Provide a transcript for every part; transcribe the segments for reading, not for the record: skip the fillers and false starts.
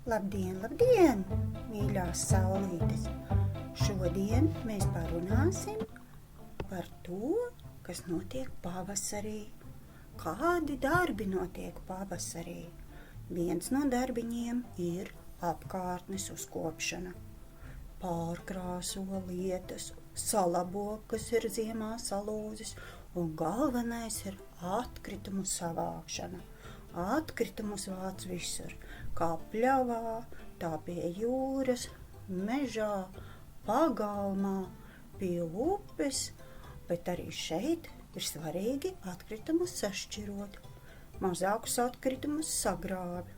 Labdien, labdien, mīļās saulītes! Šodien mēs parunāsim par to, kas notiek pavasarī. Kādi darbi notiek pavasarī? Viens no darbiņiem ir apkārtnes uzkopšana. Pārkrāso lietas, salabo, kas ir ziemā salūzis, un galvenais ir atkritumu savākšana. Atkritumus vāc visur, kā pļavā, tā pie jūras, mežā, pagalmā, pie upes, bet arī šeit ir svarīgi atkritumus sašķirot. Mazākus atkritumus sagrābi.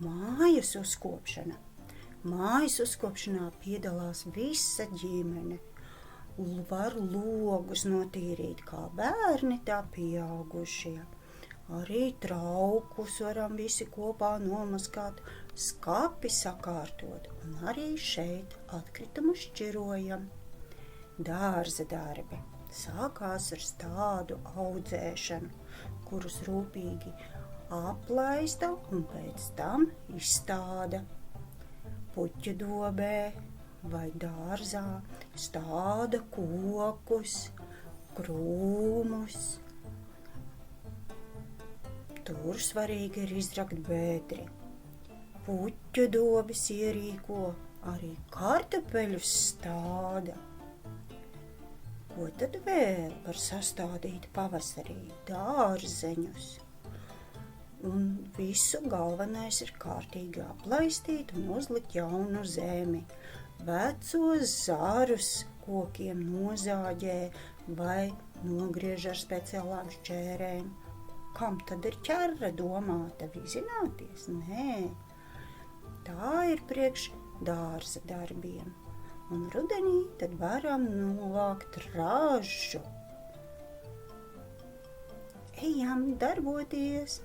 Mājas uzkopšana. Mājas uzkopšanā piedalās visa ģimene. Var logus notīrīt kā bērni, tā pieaugušie. Arī traukus varam visi kopā nomazgāt, skapi sakārtot, un arī šeit atkritumu šķirojam. Dārza darbi sākās ar stādu audzēšanu, kurus rūpīgi aplaista un pēc tam izstāda. Puķu dobē vai dārzā stāda kokus, krūmus. Tur svarīgi ir izrakt bēdri. Puķu dobes ierīko, arī kartupeļus stāda. Ko tad vēl var sastādīt pavasarī? Dārzeņus. Un visu galvenais ir kārtīgi aplaistīt un uzlikt jaunu zemi. Vecos zarus kokiem nozāģē vai nogriež ar speciālām šķērēm. Kam tad ir ķerra domāta? Vizināties? Nē, tā ir priekš dārza darbiem. Un rudenī tad varam novākt ražu. Ejam darboties!